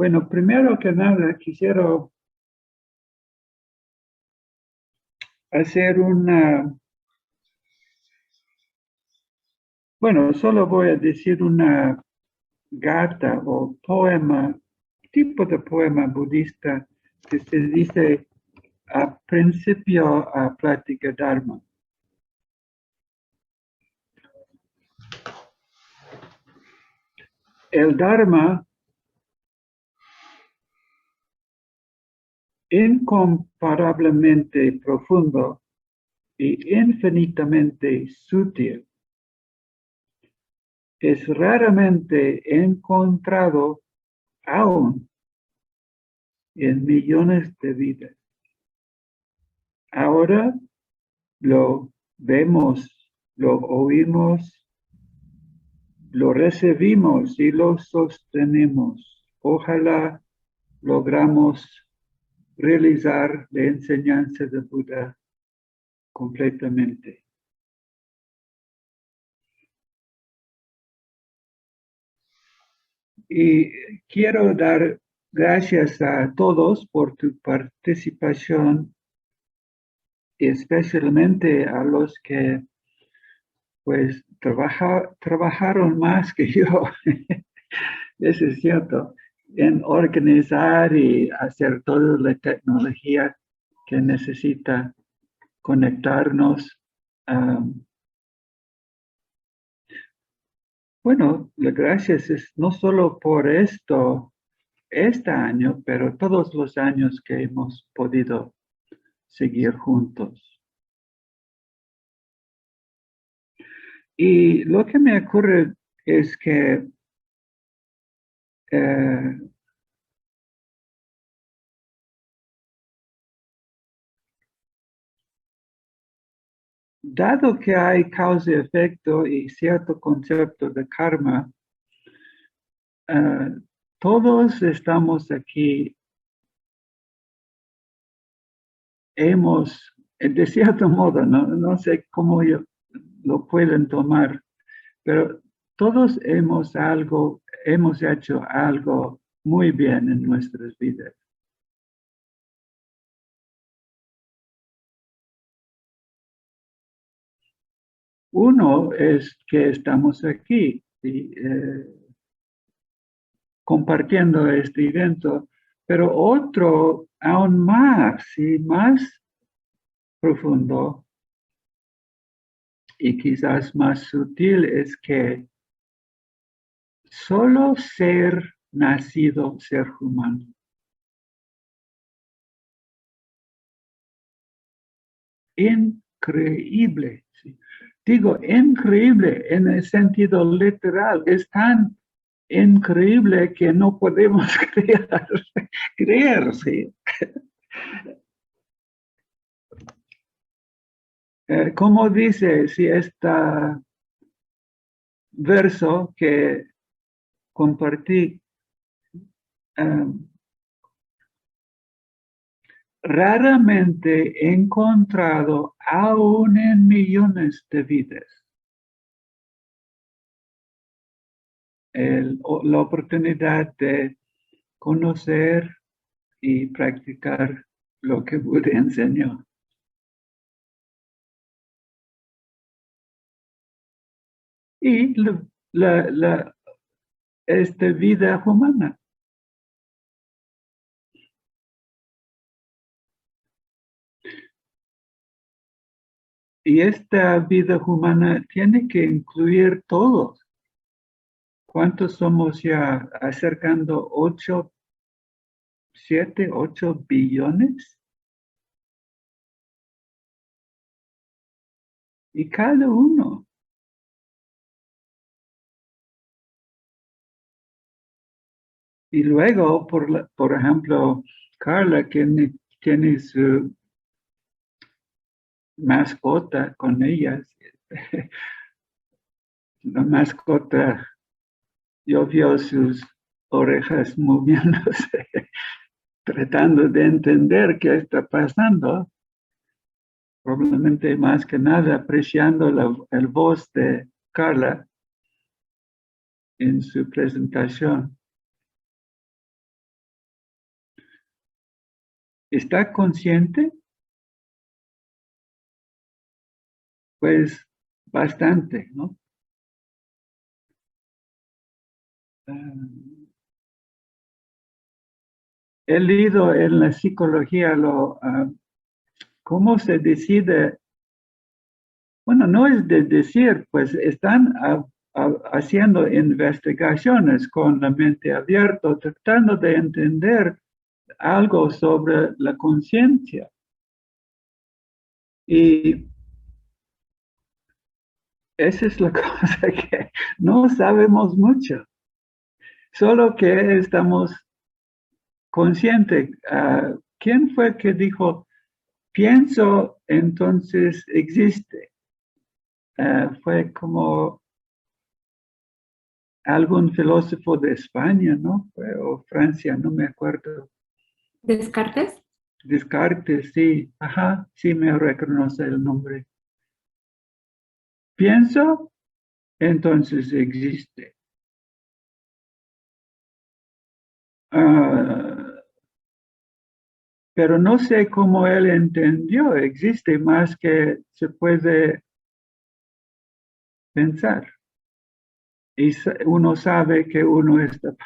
Bueno, primero que nada quisiera hacer bueno, solo voy a decir una gata o poema, tipo de poema budista que se dice a principio a plática Dharma. El Dharma incomparablemente profundo y infinitamente sutil es raramente encontrado aún en millones de vidas. Ahora lo vemos, lo oímos, lo recibimos y lo sostenemos. Ojalá logramos realizar la enseñanza de Buda completamente. Y quiero dar gracias a todos por tu participación, especialmente a los que pues trabajaron más que yo, eso es cierto, en organizar y hacer toda la tecnología que necesita conectarnos. Bueno, las gracias es no solo por este año, pero todos los años que hemos podido seguir juntos. Y lo que me ocurre es que dado que hay causa y efecto y cierto concepto de karma, todos estamos aquí, de cierto modo, no sé cómo lo pueden tomar, pero todos hemos hecho algo muy bien en nuestras vidas. Uno es que estamos aquí y, compartiendo este evento, pero otro aún más y más profundo y quizás más sutil es que solo ser nacido, ser humano, increíble. ¿Sí? Digo, increíble en el sentido literal, es tan increíble que no podemos creer, sí. Como dice, si este verso que compartí, raramente encontrado aún en millones de vidas la oportunidad de conocer y practicar lo que Buda enseñó. Y esta vida humana. Y esta vida humana tiene que incluir todos. ¿Cuántos somos ya? Acercando 7, 8 billones. Y cada uno. Y luego, por ejemplo, Carla, que tiene su mascota con ellas. La mascota, yo vio sus orejas moviéndose, tratando de entender qué está pasando. Probablemente más que nada apreciando el voz de Carla en su presentación. ¿Está consciente? Pues bastante, ¿no? Ah, he leído en la psicología cómo se decide, bueno, no es de decir, pues están haciendo investigaciones con la mente abierta, tratando de entender algo sobre la conciencia. Y esa es la cosa que no sabemos mucho, solo que estamos conscientes. ¿Quién fue que dijo, pienso, entonces existe? Fue como algún filósofo de España, ¿no? O Francia, no me acuerdo. ¿Descartes? Descartes, sí. Ajá, sí me reconoce el nombre. Pienso, entonces existe. Ah, pero no sé cómo él entendió, existe más que se puede pensar. Y uno sabe que uno está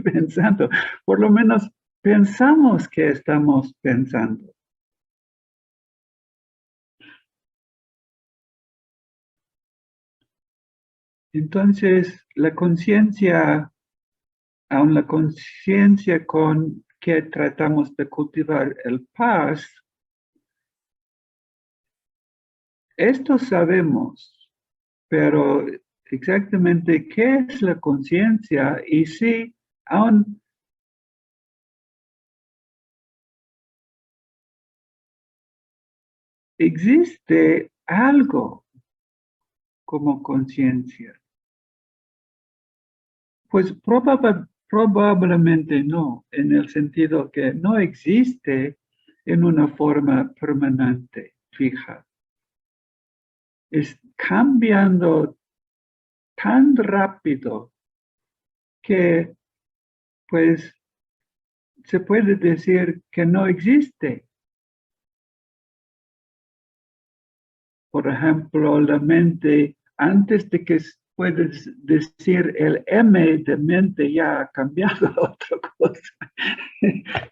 pensando, por lo menos pensamos que estamos pensando. Entonces, la conciencia, aun la conciencia con que tratamos de cultivar el paz, esto sabemos, pero exactamente qué es la conciencia y si aún existe algo como conciencia. Pues probablemente no, en el sentido que no existe en una forma permanente, fija. Es cambiando tan rápido que pues se puede decir que no existe. Por ejemplo, la mente, antes de que puedes decir el M de mente, ya ha cambiado a otra cosa.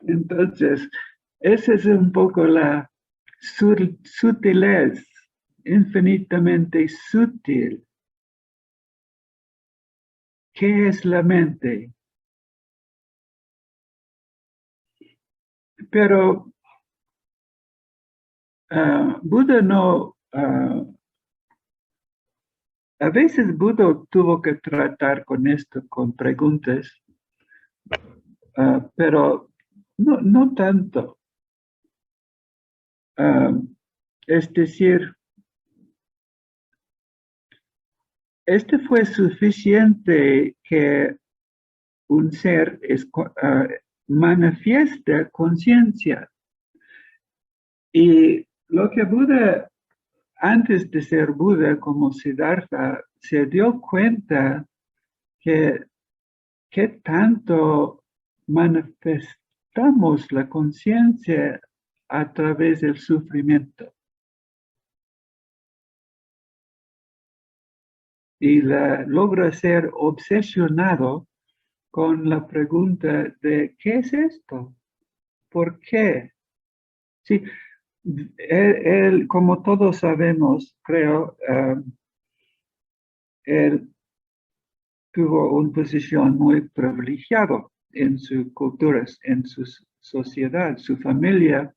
Entonces, esa es un poco la sutilez, infinitamente sutil. ¿Qué es la mente? Pero Buda no, a veces Buda tuvo que tratar con esto, con preguntas, pero no tanto. Es decir, este fue suficiente que un ser manifiesta conciencia. Y lo que Buda, antes de ser Buda como Siddhartha, se dio cuenta que tanto manifestamos la conciencia a través del sufrimiento. Y logra ser obsesionado con la pregunta de ¿qué es esto? ¿Por qué? Sí, él, como todos sabemos, creo, él tuvo una posición muy privilegiada en su cultura, en su sociedad. Su familia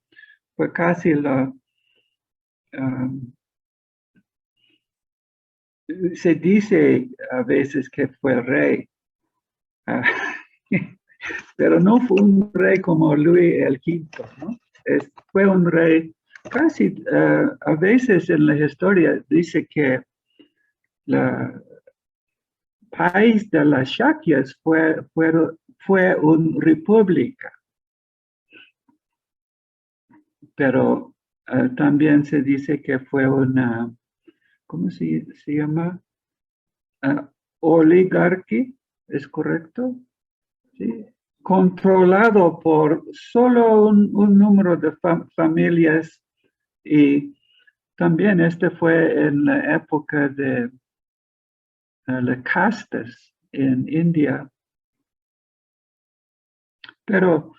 fue casi um, se dice a veces que fue rey, uh, pero no fue un rey como Luis el Quinto, ¿no? Fue un rey casi, a veces en la historia dice que el país de las Shakyas fue una república, pero también se dice que fue una, ¿cómo se llama? Oligarquía, ¿es correcto? Sí, controlado por solo un número de familias, y también este fue en la época de las castas en India, pero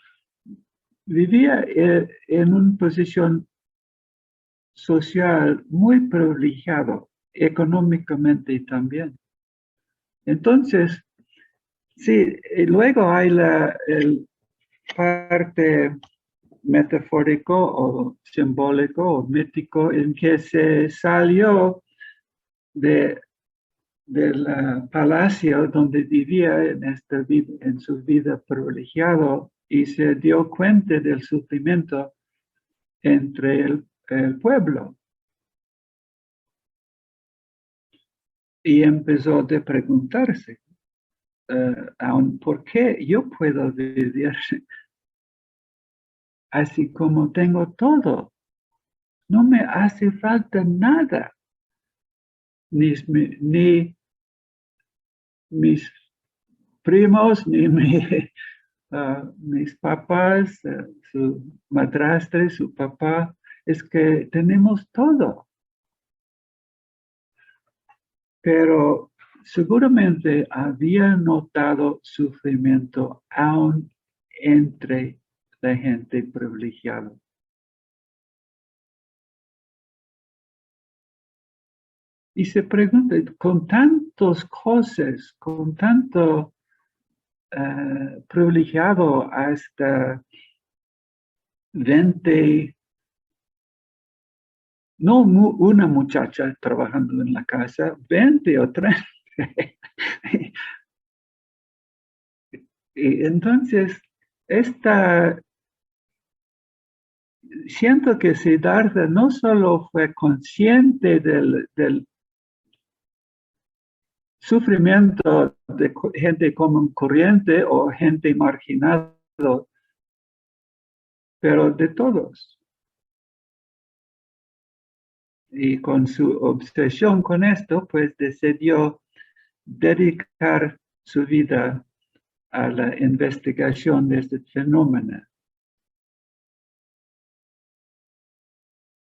vivía en una posición social muy privilegiado, económicamente también. Entonces, sí, y luego hay el parte metafórico o simbólico o mítico en que se salió del palacio donde vivía en su vida privilegiado y se dio cuenta del sufrimiento entre el pueblo. Y empezó a preguntarse, ¿por qué yo puedo vivir así como tengo todo? No me hace falta nada, ni mis primos, ni mis papás, su madrastra, su papá. Es que tenemos todo. Pero seguramente había notado sufrimiento aún entre la gente privilegiada. Y se pregunta, con tantas cosas, con tanto privilegiado hasta 20, no una muchacha trabajando en la casa, 20 o 30. Y entonces, siento que Siddhartha no solo fue consciente del sufrimiento de gente común corriente o gente marginada, pero de todos. Y con su obsesión con esto, pues decidió dedicar su vida a la investigación de este fenómeno.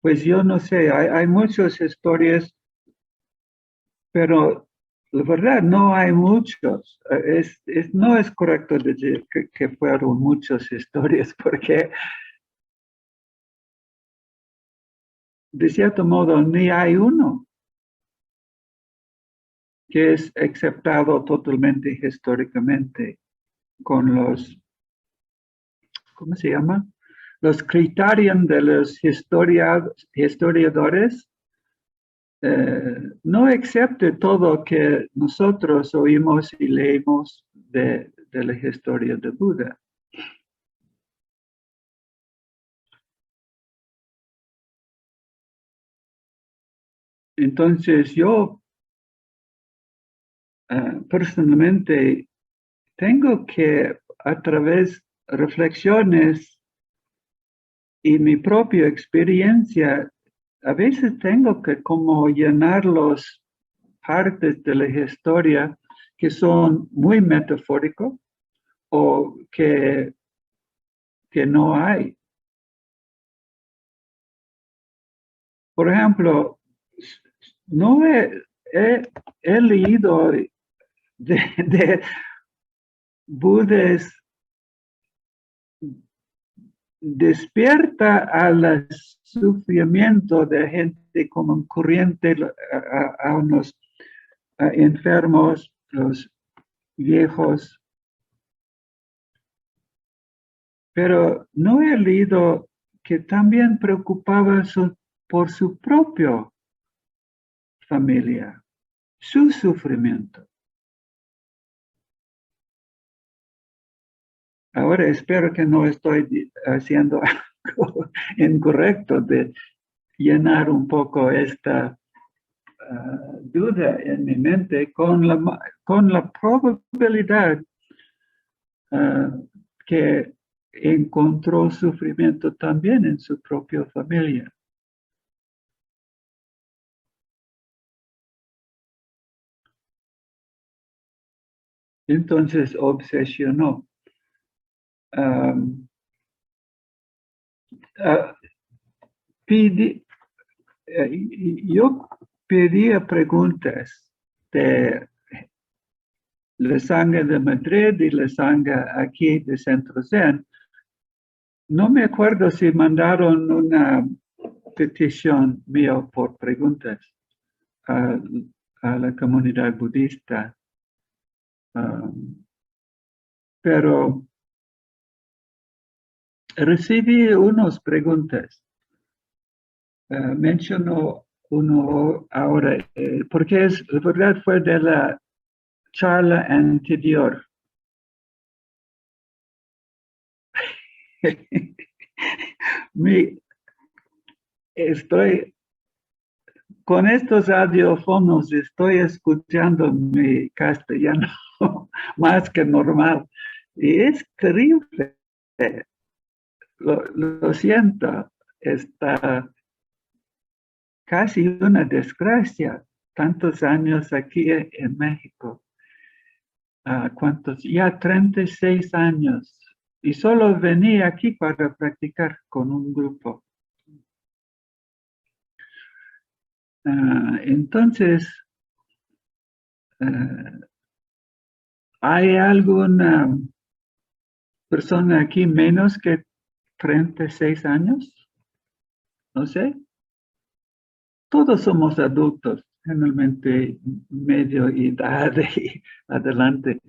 Pues yo no sé, hay muchas historias, pero la verdad no hay muchos. No es correcto decir que fueron muchas historias, porque de cierto modo ni hay uno que es aceptado totalmente históricamente con los, ¿cómo se llama? Los criterios de los historiadores. No acepte todo que nosotros oímos y leemos de la historia de Buda. Entonces yo personalmente tengo que, a través de reflexiones y mi propia experiencia, a veces tengo que como llenar los partes de la historia que son muy metafóricos o que no hay. Por ejemplo, no he leído de Budas despierta al sufrimiento de gente común corriente, a unos enfermos, los viejos, pero no he leído que también preocupaba por su propia familia, su sufrimiento. Ahora espero que no estoy haciendo algo incorrecto de llenar un poco esta duda en mi mente con la probabilidad que encontró sufrimiento también en su propia familia. Entonces obsesionó. um, uh, pidi- yo pedía preguntas de la sangre de Madrid y la sangre aquí de Centro Zen. No me acuerdo si mandaron una petición mía por preguntas a, a la comunidad budista. Pero recibí unas preguntas. Menciono uno ahora, porque la verdad fue de la charla anterior. Estoy con estos audífonos, estoy escuchando mi castellano más que normal. Y es terrible. Lo siento, está casi una desgracia. Tantos años aquí en México. ¿Cuántos? Ya 36 años. Y solo venía aquí para practicar con un grupo. Entonces, ¿hay alguna persona aquí menos que 36 años? No sé. Todos somos adultos, generalmente medio edad y adelante.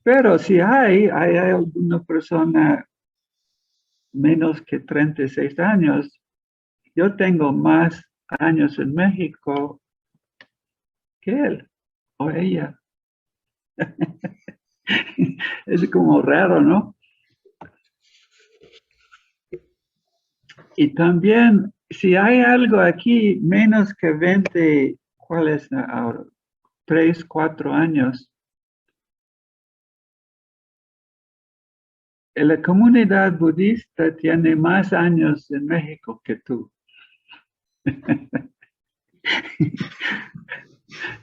Pero si hay alguna persona menos que 36 años, yo tengo más años en México que él o ella. Es como raro, ¿no? Y también, si hay algo aquí menos que 20, ¿cuál es ahora? 3, 4 años. La comunidad budista tiene más años en México que tú.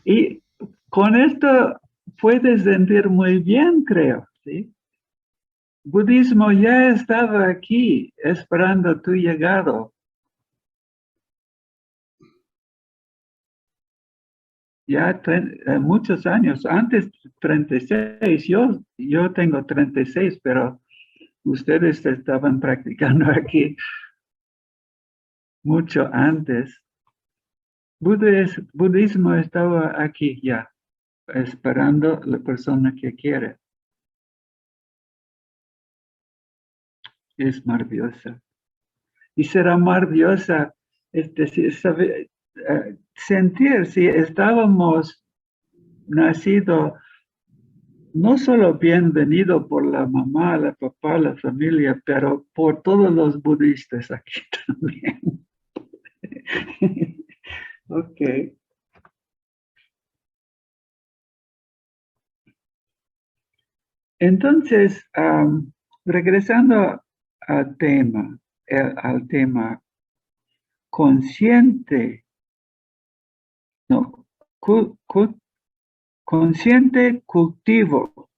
Y con esto puedes sentir muy bien, creo, ¿sí? Budismo ya estaba aquí esperando tu llegado. Ya muchos años, antes 36, yo tengo 36, pero ustedes estaban practicando aquí mucho antes. Budismo estaba aquí ya, esperando la persona que quiere. Es maravillosa. Y será maravillosa sentir si estábamos nacidos no solo bienvenido por la mamá, la papá, la familia, pero por todos los budistas aquí también. Ok. Entonces, regresando al tema consciente, no, consciente cultivo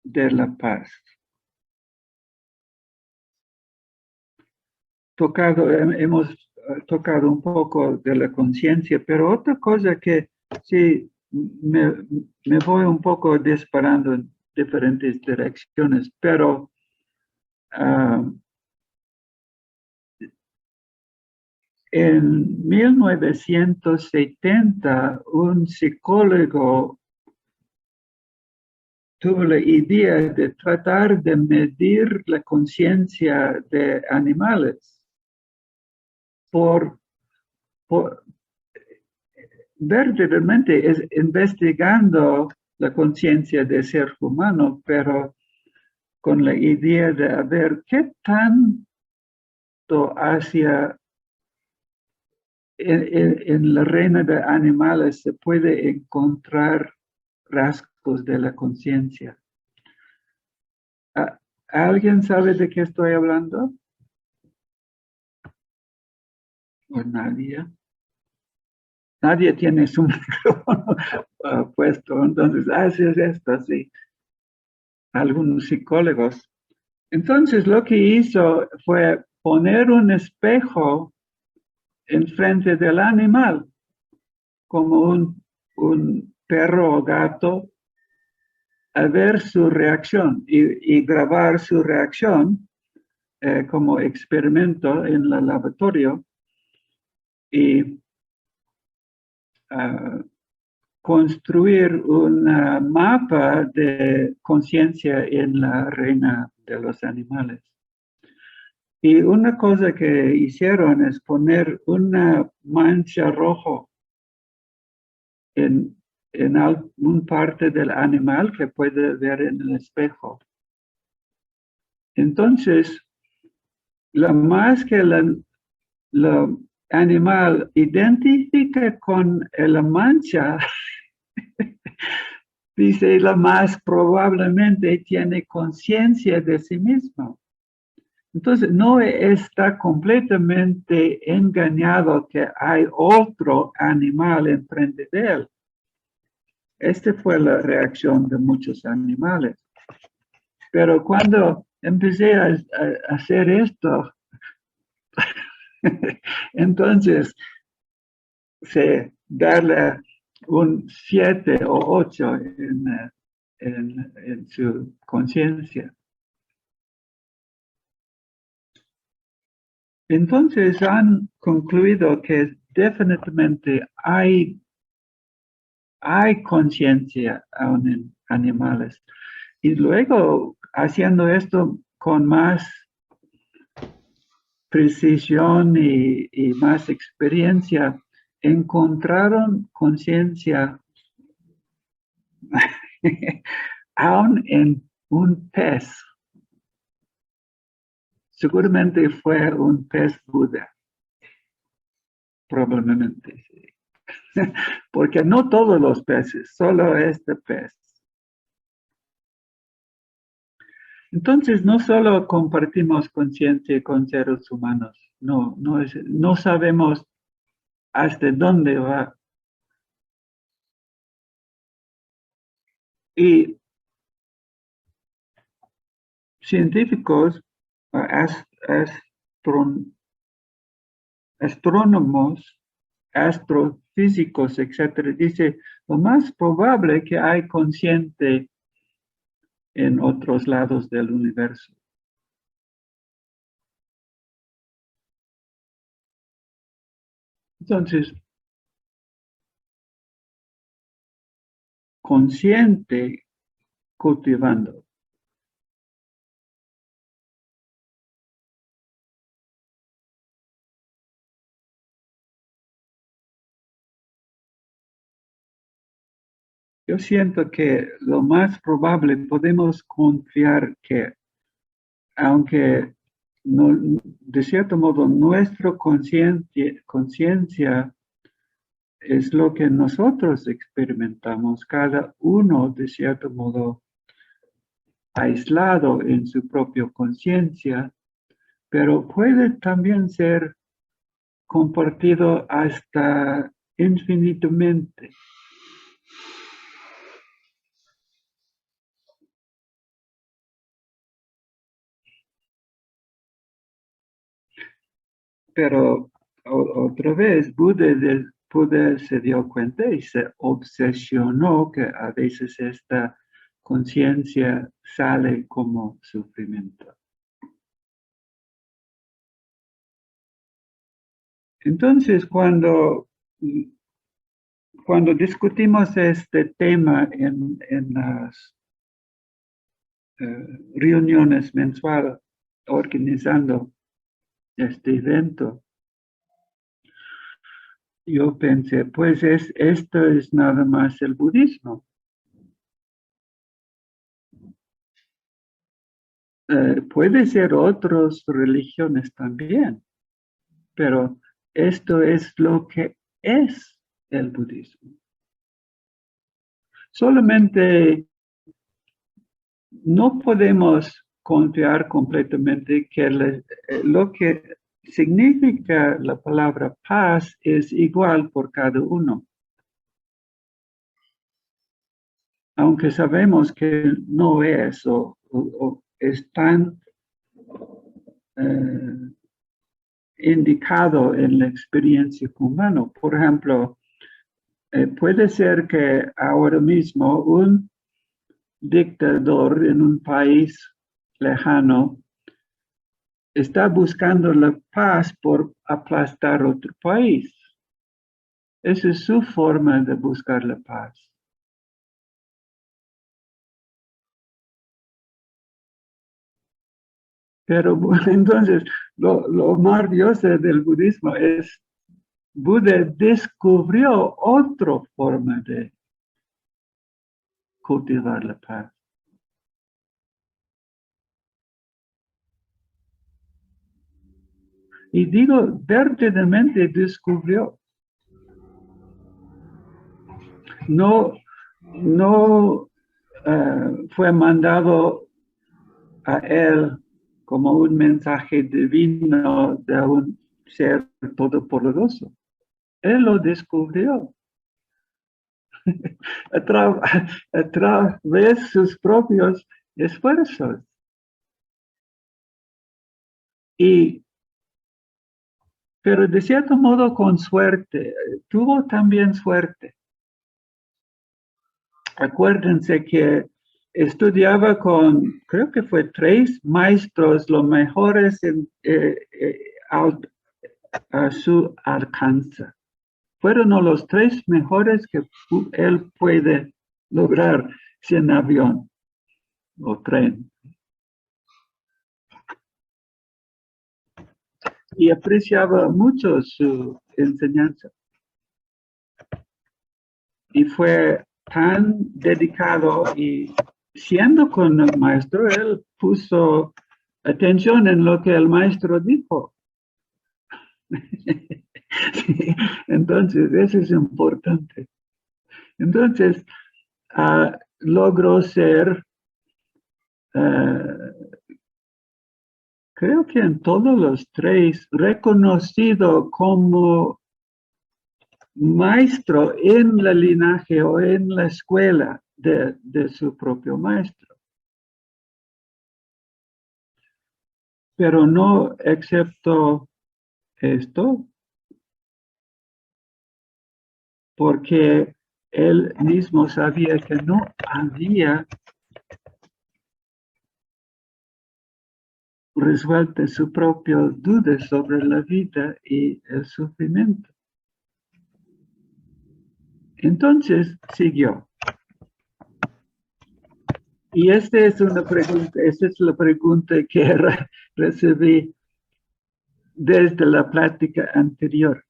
de la paz. Hemos tocado un poco de la conciencia, pero otra cosa que sí me voy un poco disparando en diferentes direcciones, pero en 1970 un psicólogo tuvo la idea de tratar de medir la conciencia de animales por verdaderamente es investigando la conciencia del ser humano, pero con la idea de ver qué tanto hacia en la reina de animales se puede encontrar rasgos de la conciencia. ¿Alguien sabe de qué estoy hablando? ¿O nadie? Nadie tiene su micrófono puesto, entonces haces esto, sí. Algunos psicólogos. Entonces lo que hizo fue poner un espejo enfrente del animal, como un perro o gato, a ver su reacción y grabar su reacción como experimento en el laboratorio y construir un mapa de conciencia en la reina de los animales. Y una cosa que hicieron es poner una mancha roja en alguna parte del animal que puede ver en el espejo. Entonces, lo más que el animal identifica con la mancha, dice, lo más probablemente tiene conciencia de sí mismo. Entonces, no está completamente engañado que hay otro animal enfrente de él. Esta fue la reacción de muchos animales. Pero cuando empecé a hacer esto, entonces se darle un 7 o 8 en su conciencia. Entonces han concluido que definitivamente hay conciencia aún en animales. Y luego, haciendo esto con más precisión y más experiencia, encontraron conciencia aún en un pez. Seguramente fue un pez Buda, probablemente, sí. Porque no todos los peces, solo este pez. Entonces, no solo compartimos conciencia con seres humanos, no sabemos hasta dónde va. Y científicos, astrónomos, astrofísicos, etcétera, dice lo más probable que hay consciente en otros lados del universo. Entonces, consciente cultivando. Yo siento que lo más probable podemos confiar que, aunque no, de cierto modo nuestra conciencia es lo que nosotros experimentamos, cada uno de cierto modo aislado en su propia conciencia, pero puede también ser compartido hasta infinitamente. Pero otra vez, Buda se dio cuenta y se obsesionó que a veces esta conciencia sale como sufrimiento. Entonces, cuando discutimos este tema en las reuniones mensuales organizando este evento, yo pensé, pues esto es nada más el budismo. Puede ser otras religiones también, pero esto es lo que es el budismo. Solamente no podemos confiar completamente que lo que significa la palabra paz es igual por cada uno. Aunque sabemos que no es o es tan indicado en la experiencia humana. Por ejemplo, puede ser que ahora mismo un dictador en un país lejano está buscando la paz por aplastar otro país. Esa es su forma de buscar la paz. Pero entonces, lo maravilloso del budismo es, Buda descubrió otra forma de cultivar la paz. Y digo, verdaderamente descubrió. No fue mandado a él como un mensaje divino de un ser todopoderoso. Él lo descubrió a través de sus propios esfuerzos. Pero de cierto modo con suerte, tuvo también suerte. Acuérdense que estudiaba con, creo que fue 3 maestros, los mejores a su alcance. Fueron los 3 mejores que él puede lograr sin avión o tren. Y apreciaba mucho su enseñanza. Y fue tan dedicado y siendo con el maestro, él puso atención en lo que el maestro dijo. Entonces, eso es importante. Entonces, logró ser, creo que en todos los 3, reconocido como maestro en la linaje o en la escuela de su propio maestro. Pero no excepto esto, porque él mismo sabía que no había resuelto su propia duda sobre la vida y el sufrimiento. Entonces siguió. Y esta es la pregunta que recibí desde la plática anterior.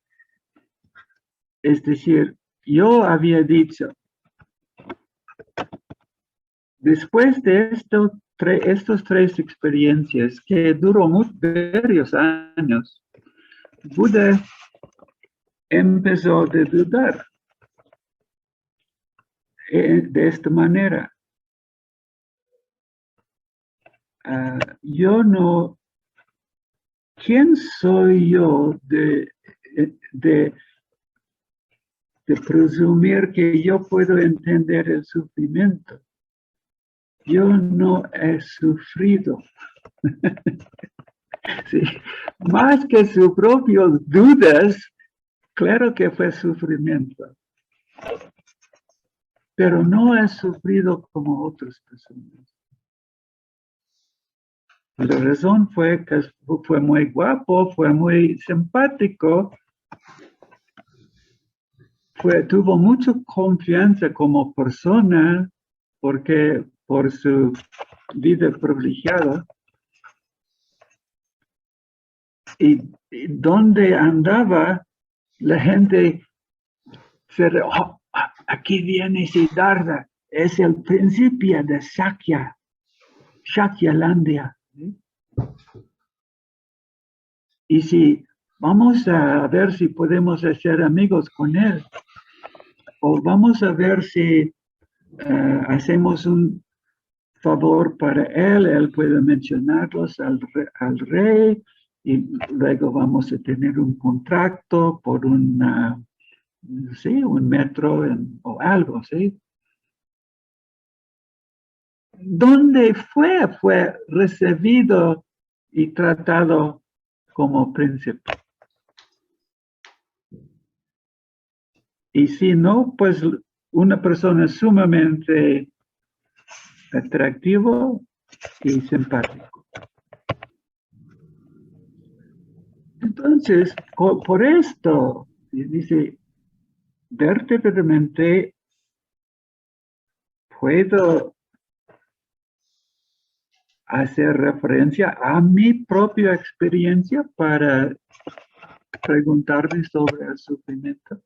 Es decir, yo había dicho, después de estas 3 experiencias que duró varios años, Buda empezó a dudar de esta manera. ¿Quién soy yo de presumir que yo puedo entender el sufrimiento? Yo no he sufrido. Sí. Más que sus propias dudas, claro que fue sufrimiento. Pero no he sufrido como otras personas. La razón fue que fue muy guapo, fue muy simpático, tuvo mucha confianza como persona, porque por su vida privilegiada, y donde andaba, la gente aquí viene Siddhartha, es el principio de Shakyalandia. Y si vamos a ver si podemos hacer amigos con él, o vamos a ver si hacemos un favor para él puede mencionarlos al rey, y luego vamos a tener un contrato por un metro o algo, ¿sí? ¿Dónde fue recibido y tratado como príncipe. Y si no, pues una persona sumamente atractivo y simpático. Entonces, por esto, dice, verdaderamente puedo hacer referencia a mi propia experiencia para preguntarme sobre el sufrimiento.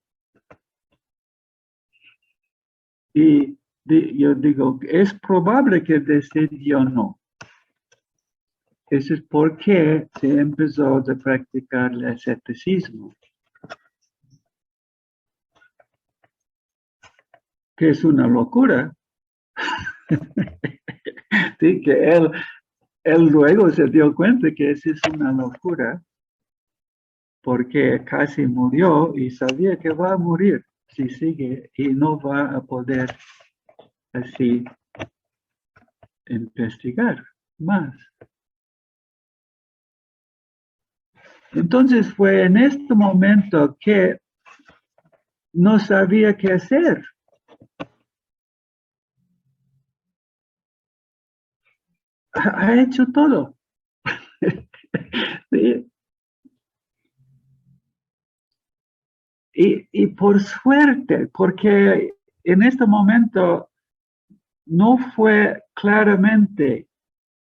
Y yo digo, es probable que decidió no. Eso es porque se empezó a practicar el asceticismo, que es una locura. Sí, que él luego se dio cuenta que eso es una locura, porque casi murió y sabía que va a morir si sigue y no va a poder así investigar más. Entonces fue en este momento que no sabía qué hacer. Ha hecho todo. ¿Sí? Y por suerte, porque en este momento no fue claramente,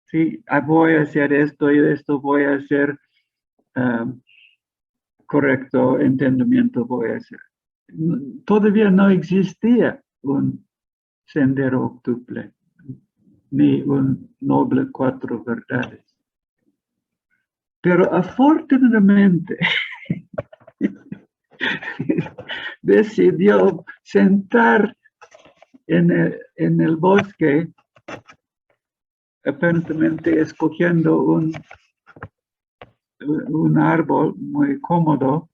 sí, voy a hacer esto y esto voy a hacer correcto entendimiento voy a hacer. Todavía no existía un sendero octuple, ni un noble cuatro verdades. Pero afortunadamente decidió sentar en el bosque, aparentemente escogiendo un árbol muy cómodo,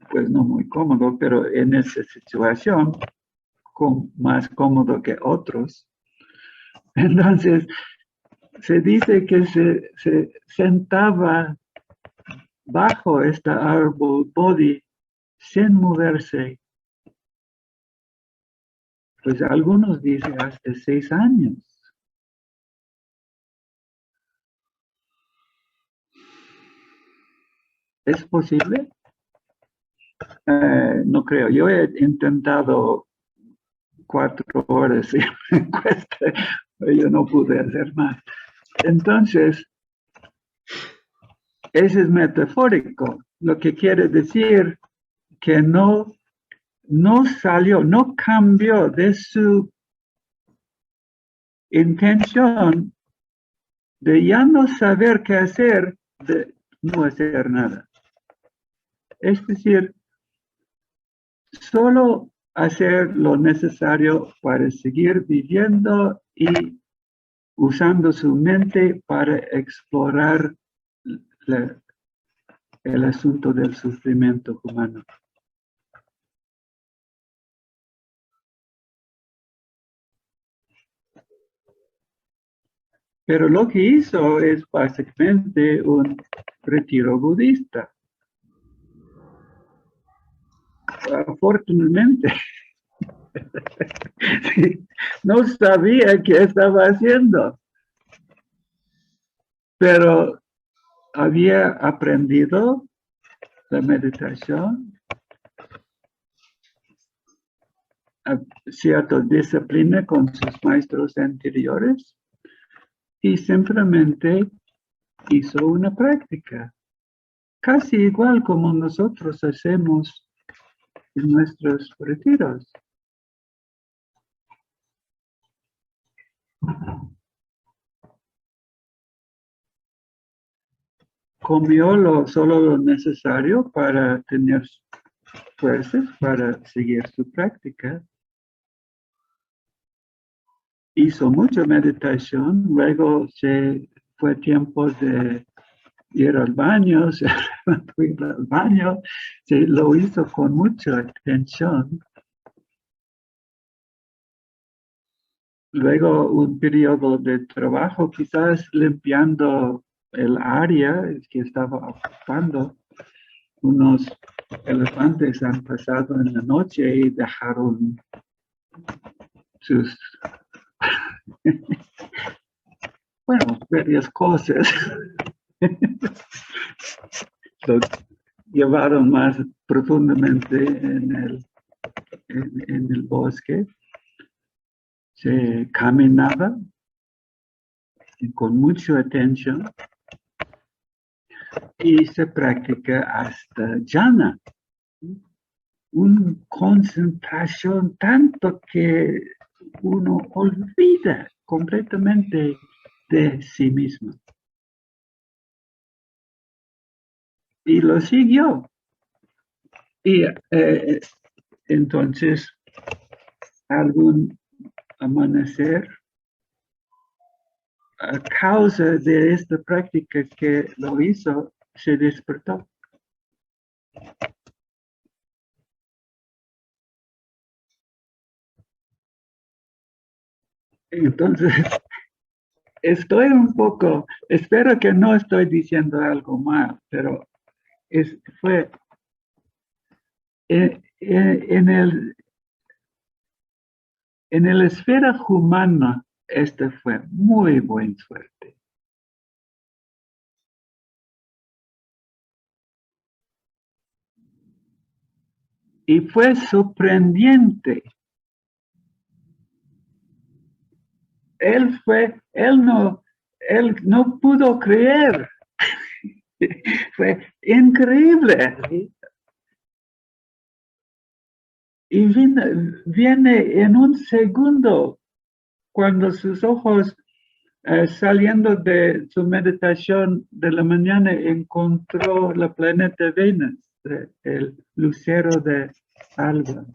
pues no muy cómodo, pero en esa situación, más cómodo que otros. Entonces, se dice que se sentaba bajo este árbol body sin moverse. Pues algunos dicen hasta 6 años. ¿Es posible? No creo. Yo he intentado 4 horas y me cuesta. Yo no pude hacer más. Entonces, ese es metafórico, lo que quiere decir que no salió, no cambió de su intención de ya no saber qué hacer, de no hacer nada. Es decir, solo hacer lo necesario para seguir viviendo y usando su mente para explorar la, el asunto del sufrimiento humano. Pero lo que hizo es básicamente un retiro budista. Afortunadamente, no sabía qué estaba haciendo, pero había aprendido la meditación, cierta disciplina con sus maestros anteriores y simplemente hizo una práctica, casi igual como nosotros hacemos en nuestros retiros. Comió solo lo necesario para tener fuerzas para seguir su práctica. Hizo mucha meditación, luego fue tiempo de ir al baño, se levantó ir al baño, lo hizo con mucha atención. Luego un periodo de trabajo, quizás limpiando el área que estaba ocupando, unos elefantes han pasado en la noche y dejaron sus, bueno, varias cosas. Lo llevaron más profundamente en el bosque. Se caminaba con mucha atención y se practica hasta jhana. Una concentración tanto que uno olvida completamente de sí mismo. Y lo siguió. Y entonces, algún amanecer, a causa de esta práctica que lo hizo, se despertó. Entonces, estoy un poco, espero que no estoy diciendo algo mal, pero fue en la esfera humana, este fue muy buena suerte. Y fue sorprendente. Él no pudo creer. Fue increíble. Y viene en un segundo, cuando sus ojos, saliendo de su meditación de la mañana, encontró la planeta Venus, el lucero de alba.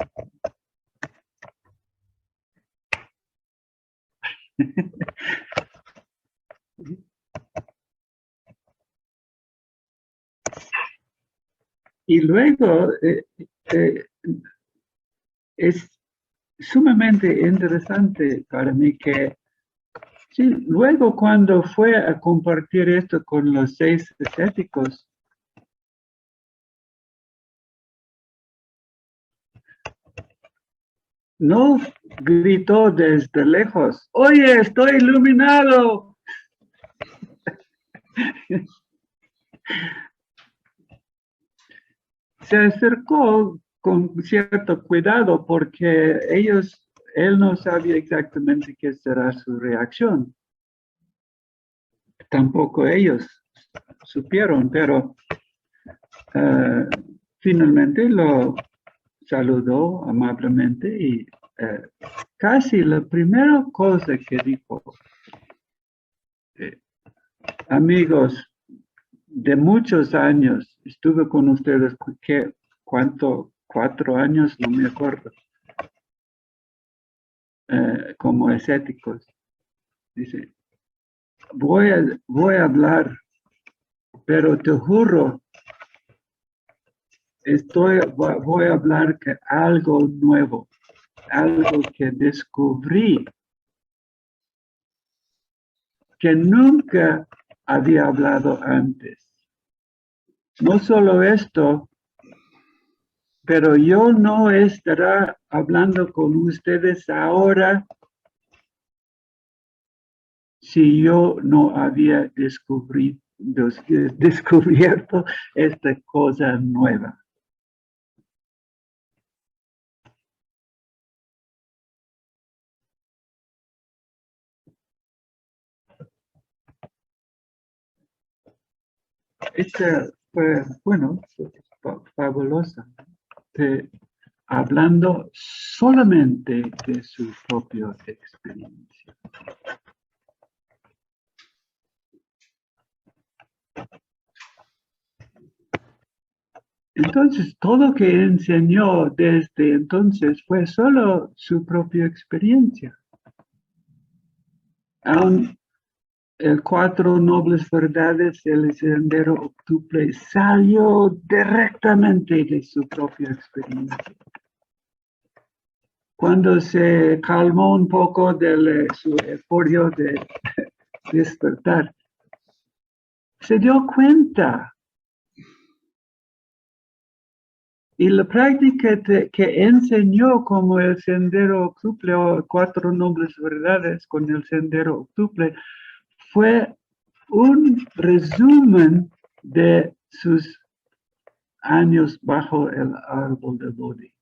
Y luego es sumamente interesante para mí que sí, luego cuando fue a compartir esto con los 6 escépticos, no gritó desde lejos, oye, estoy iluminado. Se acercó con cierto cuidado porque él no sabía exactamente qué será su reacción. Tampoco ellos supieron, pero finalmente lo saludó amablemente y casi la primera cosa que dijo, amigos, de muchos años, estuve con ustedes, ¿cuánto? 4 años, no me acuerdo, como escépticos. Dice, voy a hablar, pero te juro, voy a hablar que algo nuevo, algo que descubrí, que nunca había hablado antes. No solo esto, pero yo no estaré hablando con ustedes ahora si yo no había descubierto esta cosa nueva. Esta fue, bueno, fabulosa, hablando solamente de su propia experiencia. Entonces, todo lo que enseñó desde entonces fue solo su propia experiencia. Aún el 4 nobles verdades, el sendero octuple, salió directamente de su propia experiencia. Cuando se calmó un poco de su euforia de despertar, se dio cuenta. Y la práctica que enseñó como el sendero octuple o 4 nobles verdades con el sendero octuple fue un resumen de sus años bajo el árbol de Bodhi.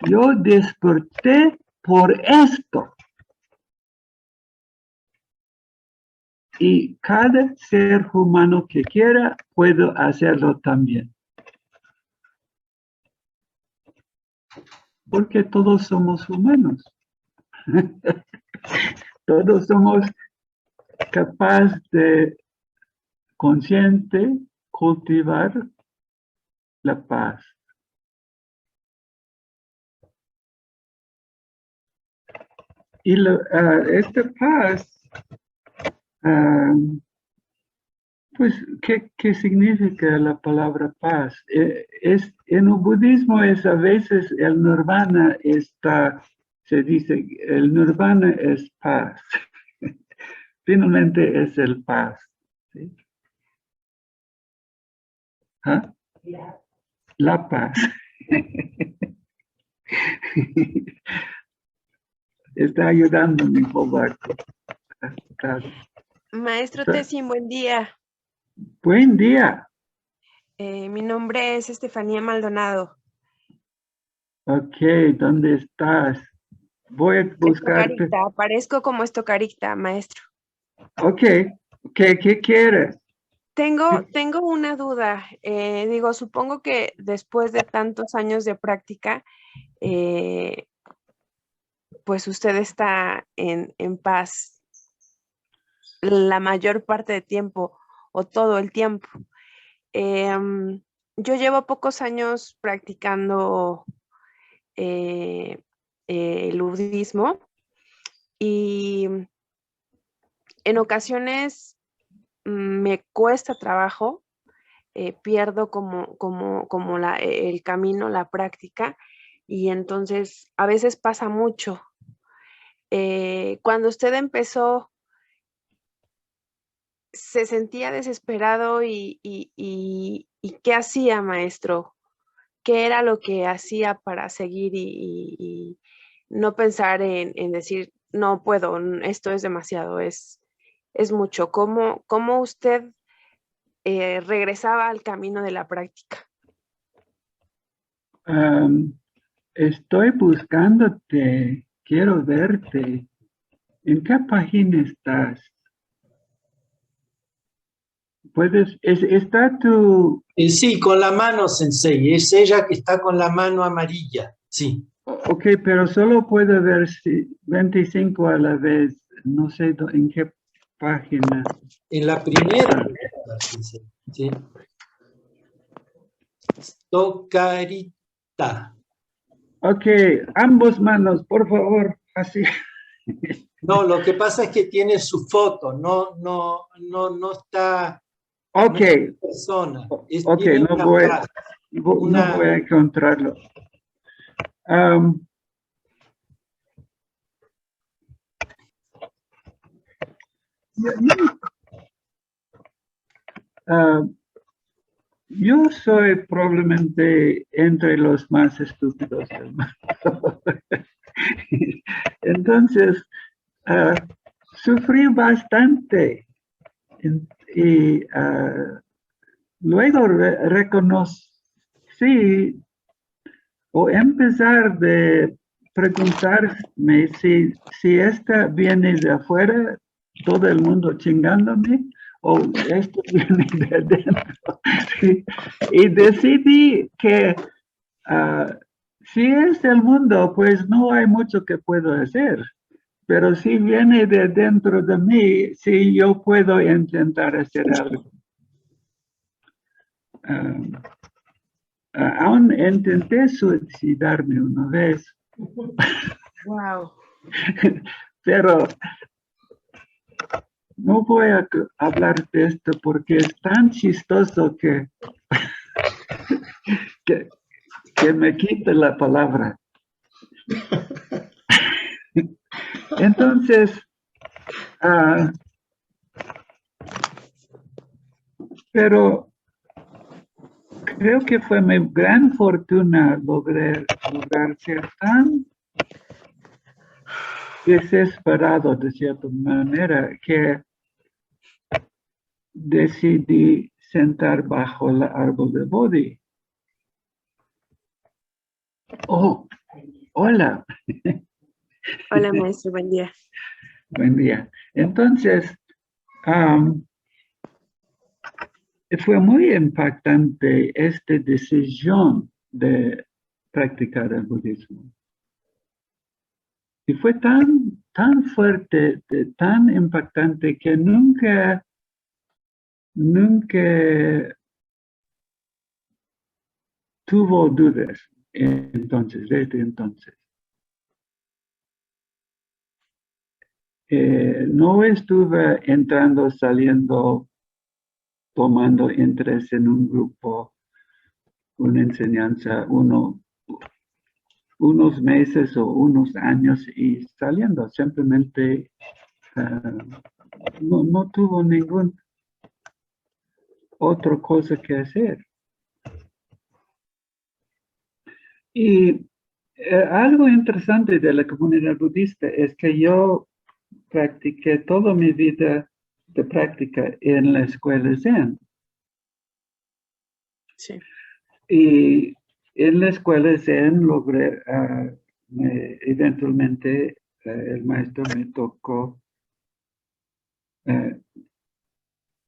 Yo desperté por esto. Y cada ser humano que quiera puede hacerlo también. Porque todos somos humanos. Todos somos capaces de consciente cultivar la paz. Y esta paz, pues, ¿qué significa la palabra paz? En el budismo es a veces el nirvana se dice, el nirvana es paz. Finalmente es el paz. ¿Sí? ¿Ah? La paz. Está ayudándome un poco. Maestro Tessin, buen día. Buen día. Mi nombre es Estefanía Maldonado. Ok, ¿dónde estás? Voy a buscarte. Estocarita, aparezco como Estocarita, maestro. Ok, ¿qué quieres? Tengo una duda. Supongo que después de tantos años de práctica, pues usted está en paz la mayor parte del tiempo o todo el tiempo. Yo llevo pocos años practicando el budismo y en ocasiones me cuesta trabajo, pierdo como el camino, la práctica, y entonces a veces pasa mucho. Cuando usted empezó, se sentía desesperado y ¿qué hacía, maestro? ¿Qué era lo que hacía para seguir y no pensar en decir, no puedo, esto es demasiado, es mucho? ¿Cómo usted regresaba al camino de la práctica? Estoy buscándote, quiero verte. ¿En qué página estás? ¿Está tu... Sí, con la mano, Sensei. Es ella que está con la mano amarilla. Sí. Ok, pero solo puedo ver 25 a la vez. No sé en qué página. En la primera, Sensei. Sí. Estocarita. Ok, ambos manos, por favor, así. No, lo que pasa es que tiene su foto, no está. Ok. No es persona. Ok, Tiene no una voy, frase, no voy a encontrarlo. Yo soy probablemente entre los más estúpidos del mundo. Entonces, sufrí bastante y luego reconocí o empezar de preguntarme si esta viene de afuera, todo el mundo chingándome, o esto viene de adentro. Y decidí que si es del mundo, pues no hay mucho que puedo hacer. Pero si viene de dentro de mí, sí yo puedo intentar hacer algo. Aún intenté suicidarme una vez. Wow. Pero no voy a hablar de esto porque es tan chistoso que me quita la palabra. Entonces, Pero creo que fue mi gran fortuna lograr ser tan desesperado de cierta manera que decidí sentar bajo el árbol de Bodhi. Oh, hola. Hola, maestro, buen día. Buen día. Entonces, fue muy impactante esta decisión de practicar el budismo. Y fue tan fuerte, tan impactante que nunca tuvo dudas desde entonces. No estuve entrando, saliendo, tomando interés en un grupo, una enseñanza, unos meses o unos años y saliendo. Simplemente no tuvo ninguna otra cosa que hacer. Y algo interesante de la comunidad budista es que yo practiqué toda mi vida de práctica en la escuela Zen. Sí. Y en la escuela Zen logré, eventualmente el maestro me tocó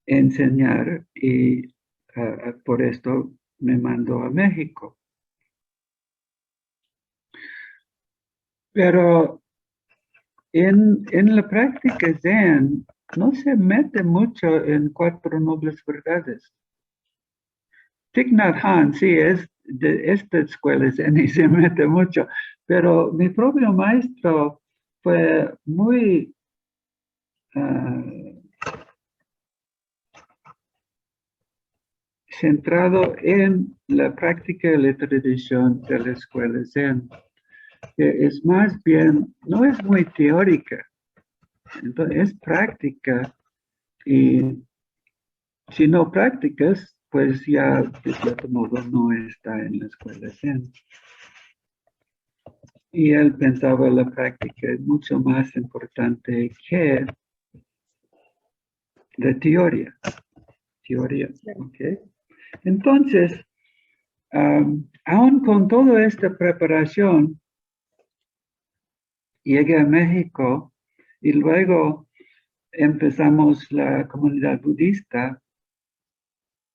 enseñar y por esto me mandó a México. Pero en la práctica Zen no se mete mucho en cuatro nobles verdades. Thich Nhat Hanh sí es de esta escuela Zen y se mete mucho, pero mi propio maestro fue muy centrado en la práctica y la tradición de la escuela Zen, que es más bien, no es muy teórica, entonces es práctica y si no practicas, pues ya de cierto modo no está en la escuela Zen. Y él pensaba la práctica es mucho más importante que la teoría. ¿Okay? Entonces, aún con toda esta preparación, llegué a México y luego empezamos la comunidad budista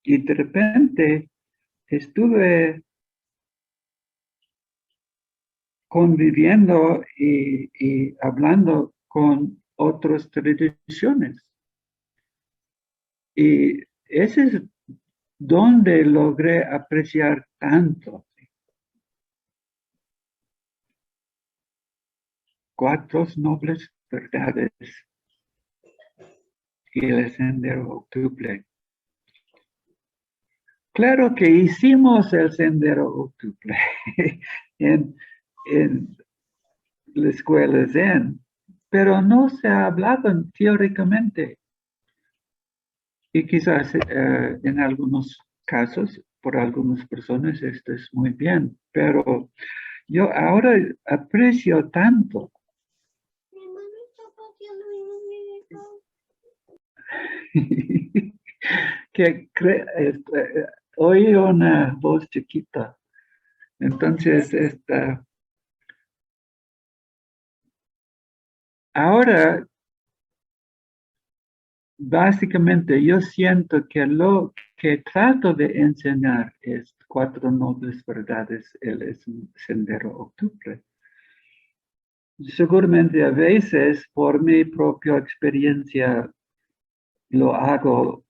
y de repente estuve conviviendo y hablando con otras tradiciones. Y ese es donde logré apreciar tanto. Cuatro nobles verdades y el sendero octuple. Claro que hicimos el sendero octuple en la escuela Zen, pero no se hablaban teóricamente. Y quizás en algunos casos, por algunas personas, esto es muy bien, pero yo ahora aprecio tanto que oí una voz chiquita. Entonces, ahora, básicamente, yo siento que lo que trato de enseñar es cuatro nobles verdades, el sendero octuple. Seguramente a veces, por mi propia experiencia, lo hago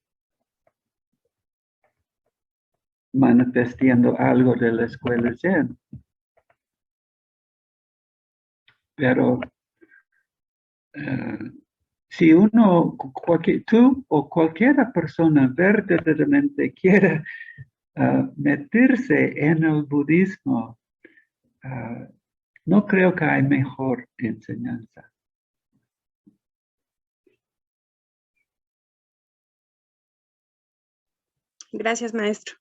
manifestando algo de la escuela Zen. Pero si tú o cualquier persona verdaderamente quiere meterse en el budismo, no creo que hay mejor enseñanza. Gracias, maestro.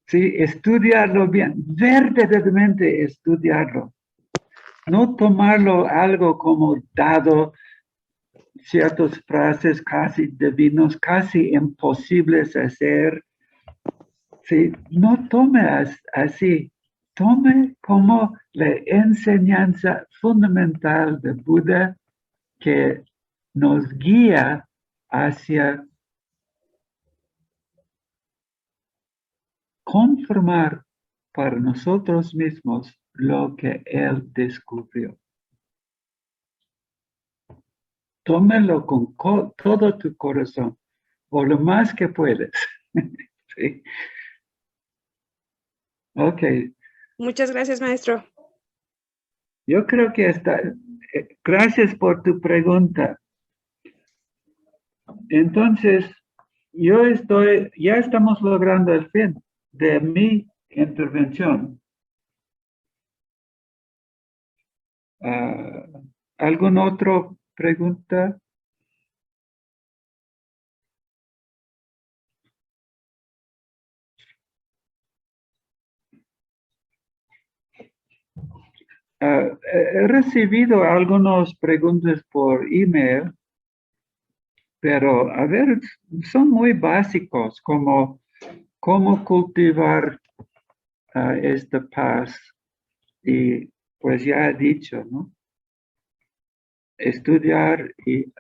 Sí, estudiarlo bien, verdaderamente estudiarlo. No tomarlo algo como dado, ciertas frases casi divinos, casi imposibles de hacer. Sí, no tome así, tome como la enseñanza fundamental de Buda que nos guía hacia conformar para nosotros mismos lo que Él descubrió. Tómelo con todo tu corazón, o lo más que puedes. ¿Sí? Ok, Muchas gracias, maestro. yo creo que está. Gracias por tu pregunta. Entonces, ya estamos logrando el fin de mi intervención. ¿Alguna otra pregunta? He recibido algunas preguntas por email, pero a ver, son muy básicos, como cómo cultivar esta paz. Y pues ya he dicho, ¿no? Estudiar y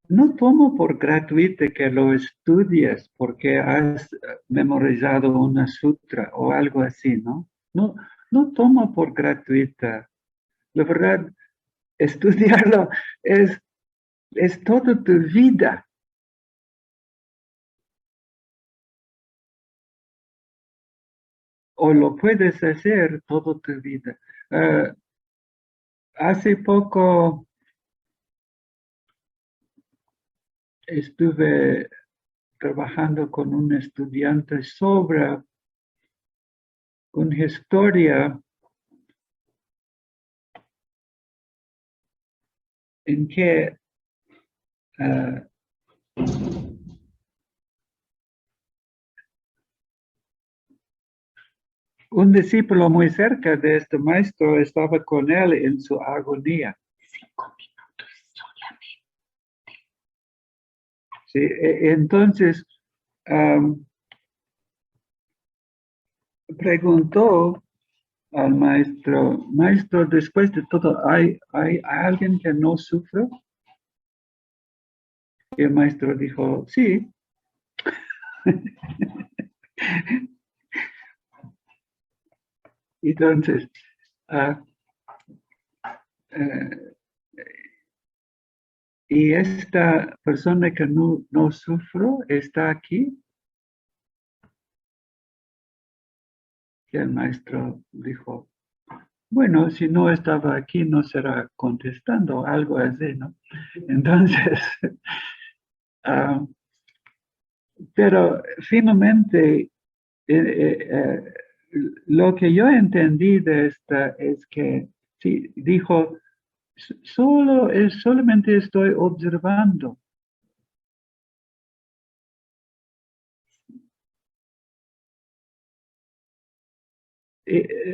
no tomo por gratuito que lo estudies porque has memorizado una sutra o algo así, ¿no? No, no tomo por gratuita. La verdad, estudiarlo es toda tu vida. O lo puedes hacer toda tu vida. Hace poco estuve trabajando con un estudiante sobre una historia en que un discípulo muy cerca de este maestro estaba con él en su agonía. 5 minutos solamente. Sí, entonces preguntó al maestro, después de todo, ¿hay alguien que no sufre? Y el maestro dijo, sí. Entonces, y esta persona que no sufrió está aquí. Y el maestro dijo, bueno, si no estaba aquí, no será contestando, algo así, ¿no? Entonces, pero finalmente, lo que yo entendí de esta es que, sí, dijo, solamente estoy observando.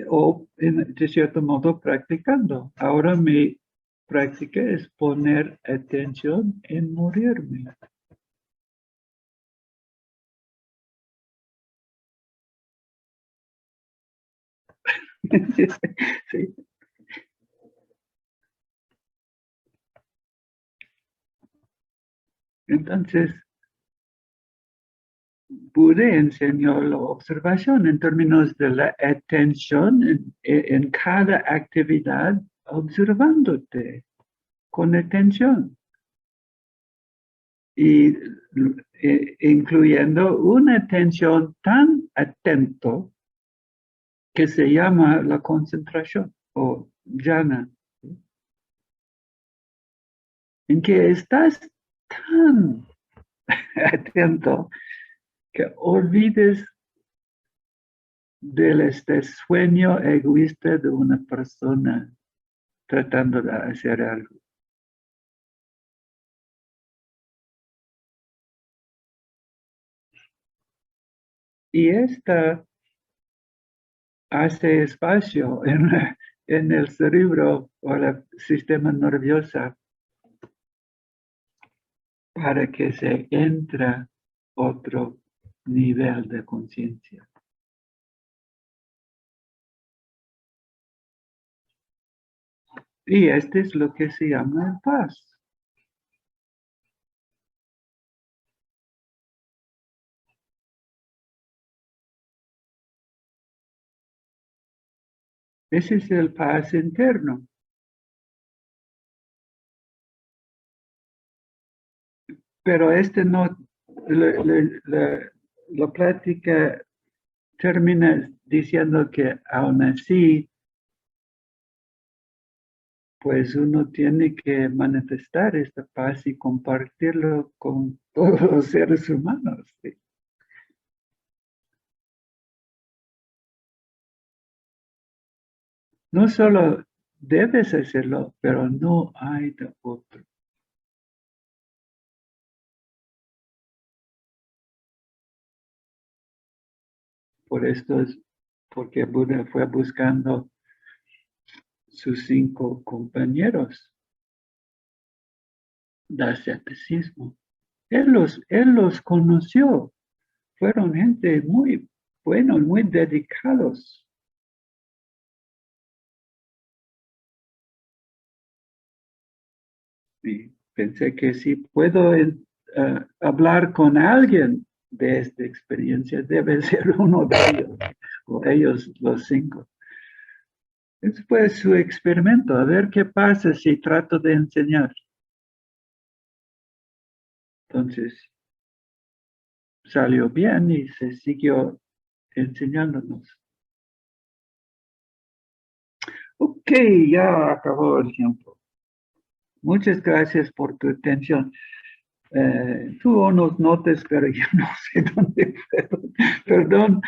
O de cierto modo practicando. Ahora mi práctica es poner atención en morirme. Sí. Entonces, Buda enseñó la observación en términos de la atención en cada actividad, observándote con atención. Y incluyendo una atención tan atento que se llama la concentración o jhana, en que estás tan atento que olvides del este sueño egoísta de una persona tratando de hacer algo. Y esta hace espacio en el cerebro o el sistema nervioso para que se entre otro nivel de conciencia. Y este es lo que se llama paz. Ese es el paz interno. Pero no, la plática termina diciendo que aún así, pues uno tiene que manifestar esta paz y compartirlo con todos los seres humanos. ¿Sí? No solo debes hacerlo, pero no hay de otro. Por esto es porque Buda fue buscando sus 5 compañeros de asceticismo. Él los conoció. Fueron gente muy buenos, muy dedicados. Y pensé que si puedo hablar con alguien de esta experiencia, debe ser uno de ellos, o ellos los 5. Ese fue su experimento, a ver qué pasa si trato de enseñar. Entonces, salió bien y se siguió enseñándonos. Ok, ya acabó el tiempo. Muchas gracias por tu atención. Tú unos notes, pero yo no sé dónde puedo. Perdón.